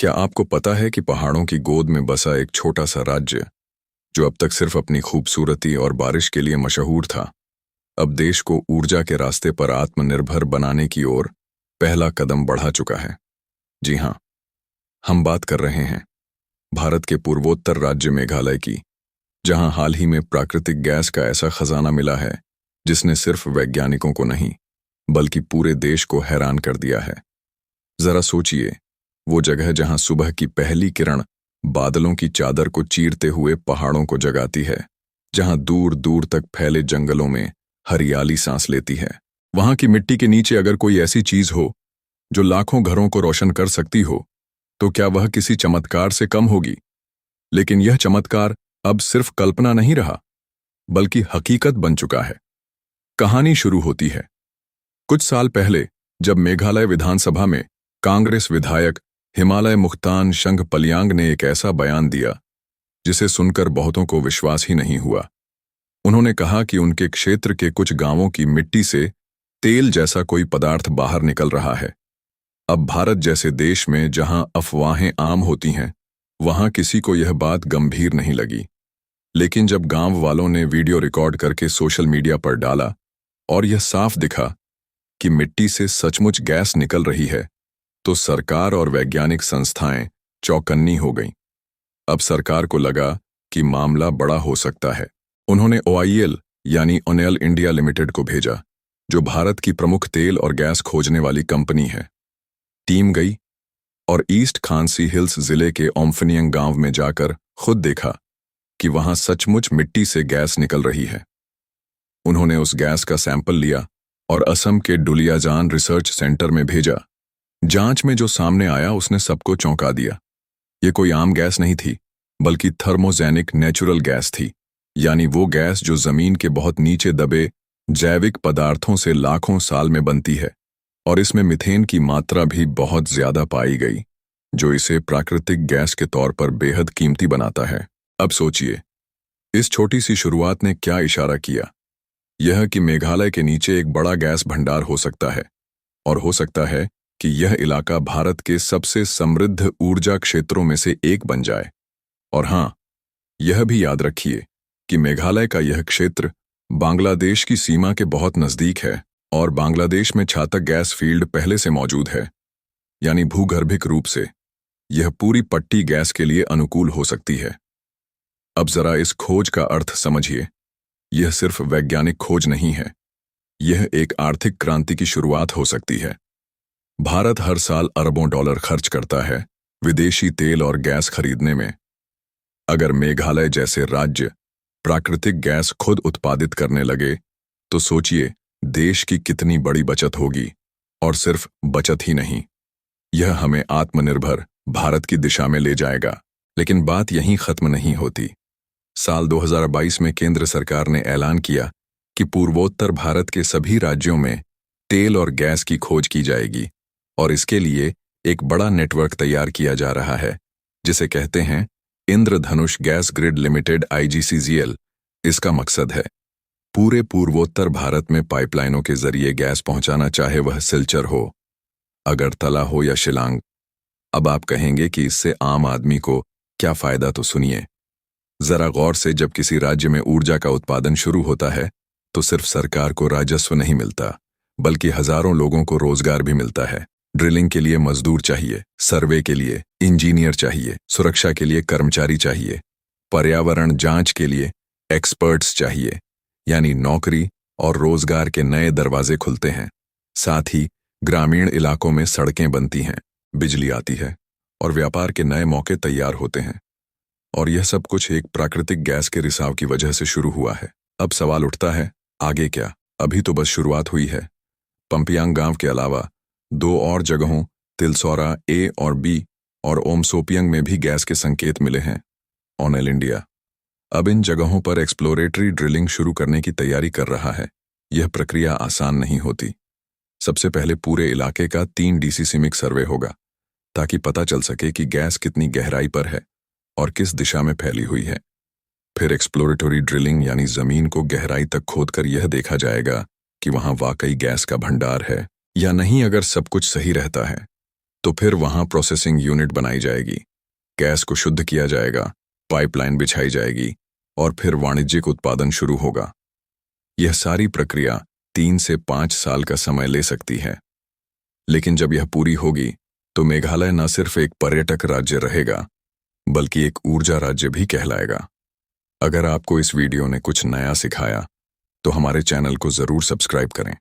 क्या आपको पता है कि पहाड़ों की गोद में बसा एक छोटा सा राज्य, जो अब तक सिर्फ अपनी खूबसूरती और बारिश के लिए मशहूर था, अब देश को ऊर्जा के रास्ते पर आत्मनिर्भर बनाने की ओर पहला कदम बढ़ा चुका है। जी हाँ, हम बात कर रहे हैं भारत के पूर्वोत्तर राज्य मेघालय की, जहां हाल ही में प्राकृतिक गैस का ऐसा खजाना मिला है जिसने सिर्फ वैज्ञानिकों को नहीं बल्कि पूरे देश को हैरान कर दिया है। जरा सोचिए, वो जगह जहां सुबह की पहली किरण बादलों की चादर को चीरते हुए पहाड़ों को जगाती है, जहां दूर दूर तक फैले जंगलों में हरियाली सांस लेती है। वहां की मिट्टी के नीचे अगर कोई ऐसी चीज हो जो लाखों घरों को रोशन कर सकती हो, तो क्या वह किसी चमत्कार से कम होगी? लेकिन यह चमत्कार अब सिर्फ कल्पना नहीं रहा, बल्कि हकीकत बन चुका है। कहानी शुरू होती है कुछ साल पहले, जब मेघालय विधानसभा में कांग्रेस विधायक हिमालय मुख्तान शंखपलियांग ने एक ऐसा बयान दिया जिसे सुनकर बहुतों को विश्वास ही नहीं हुआ। उन्होंने कहा कि उनके क्षेत्र के कुछ गांवों की मिट्टी से तेल जैसा कोई पदार्थ बाहर निकल रहा है। अब भारत जैसे देश में जहां अफवाहें आम होती हैं, वहां किसी को यह बात गंभीर नहीं लगी। लेकिन जब गांव वालों ने वीडियो रिकॉर्ड करके सोशल मीडिया पर डाला और यह साफ दिखा कि मिट्टी से सचमुच गैस निकल रही है, तो सरकार और वैज्ञानिक संस्थाएं चौकन्नी हो गईं। अब सरकार को लगा कि मामला बड़ा हो सकता है। उन्होंने OIL यानी ओनेल इंडिया लिमिटेड को भेजा, जो भारत की प्रमुख तेल और गैस खोजने वाली कंपनी है। टीम गई और ईस्ट खांसी हिल्स जिले के ओम्फनियंग गांव में जाकर खुद देखा कि वहां सचमुच मिट्टी से गैस निकल रही है। उन्होंने उस गैस का सैंपल लिया और असम के डुलियाजान रिसर्च सेंटर में भेजा। जांच में जो सामने आया उसने सबको चौंका दिया। ये कोई आम गैस नहीं थी, बल्कि थर्मोजेनिक नेचुरल गैस थी, यानी वो गैस जो जमीन के बहुत नीचे दबे जैविक पदार्थों से लाखों साल में बनती है। और इसमें मीथेन की मात्रा भी बहुत ज्यादा पाई गई, जो इसे प्राकृतिक गैस के तौर पर बेहद कीमती बनाता है। अब सोचिए, इस छोटी सी शुरुआत ने क्या इशारा किया? यह कि मेघालय के नीचे एक बड़ा गैस भंडार हो सकता है, और हो सकता है कि यह इलाका भारत के सबसे समृद्ध ऊर्जा क्षेत्रों में से एक बन जाए। और हां, यह भी याद रखिए कि मेघालय का यह क्षेत्र बांग्लादेश की सीमा के बहुत नजदीक है, और बांग्लादेश में छातक गैस फील्ड पहले से मौजूद है, यानी भूगर्भिक रूप से यह पूरी पट्टी गैस के लिए अनुकूल हो सकती है। अब जरा इस खोज का अर्थ समझिए। यह सिर्फ वैज्ञानिक खोज नहीं है, यह एक आर्थिक क्रांति की शुरुआत हो सकती है। भारत हर साल अरबों डॉलर खर्च करता है विदेशी तेल और गैस खरीदने में। अगर मेघालय जैसे राज्य प्राकृतिक गैस खुद उत्पादित करने लगे, तो सोचिए देश की कितनी बड़ी बचत होगी। और सिर्फ बचत ही नहीं, यह हमें आत्मनिर्भर भारत की दिशा में ले जाएगा। लेकिन बात यहीं खत्म नहीं होती। साल 2022 में केंद्र सरकार ने ऐलान किया कि पूर्वोत्तर भारत के सभी राज्यों में तेल और गैस की खोज की जाएगी, और इसके लिए एक बड़ा नेटवर्क तैयार किया जा रहा है, जिसे कहते हैं इंद्रधनुष गैस ग्रिड लिमिटेड IGCGL। इसका मकसद है पूरे पूर्वोत्तर भारत में पाइपलाइनों के जरिए गैस पहुंचाना, चाहे वह सिलचर हो, अगरतला हो या शिलांग। अब आप कहेंगे कि इससे आम आदमी को क्या फायदा, तो सुनिए जरा गौर से। जब किसी राज्य में ऊर्जा का उत्पादन शुरू होता है, तो सिर्फ सरकार को राजस्व नहीं मिलता, बल्कि हजारों लोगों को रोजगार भी मिलता है। ड्रिलिंग के लिए मजदूर चाहिए, सर्वे के लिए इंजीनियर चाहिए, सुरक्षा के लिए कर्मचारी चाहिए, पर्यावरण जांच के लिए एक्सपर्ट्स चाहिए, यानी नौकरी और रोजगार के नए दरवाजे खुलते हैं। साथ ही ग्रामीण इलाकों में सड़कें बनती हैं, बिजली आती है और व्यापार के नए मौके तैयार होते हैं। और यह सब कुछ एक प्राकृतिक गैस के रिसाव की वजह से शुरू हुआ है। अब सवाल उठता है, आगे क्या? अभी तो बस शुरुआत हुई है। पंपियांग गांव के अलावा 2 और जगहों तिलसौरा A और B और ओमसोपियंग में भी गैस के संकेत मिले हैं। ओनेल इंडिया अब इन जगहों पर एक्सप्लोरेटरी ड्रिलिंग शुरू करने की तैयारी कर रहा है। यह प्रक्रिया आसान नहीं होती। सबसे पहले पूरे इलाके का 3D सीस्मिक सर्वे होगा, ताकि पता चल सके कि गैस कितनी गहराई पर है और किस दिशा में फैली हुई है। फिर एक्सप्लोरेटरी ड्रिलिंग यानी जमीन को गहराई तक खोदकर यह देखा जाएगा कि वहां वाकई गैस का भंडार है या नहीं। अगर सब कुछ सही रहता है तो फिर वहां प्रोसेसिंग यूनिट बनाई जाएगी, गैस को शुद्ध किया जाएगा, पाइपलाइन बिछाई जाएगी और फिर वाणिज्यिक उत्पादन शुरू होगा। यह सारी प्रक्रिया 3 से 5 साल का समय ले सकती है। लेकिन जब यह पूरी होगी तो मेघालय न सिर्फ एक पर्यटक राज्य रहेगा बल्कि एक ऊर्जा राज्य भी कहलाएगा। अगर आपको इस वीडियो ने कुछ नया सिखाया तो हमारे चैनल को जरूर सब्सक्राइब करें।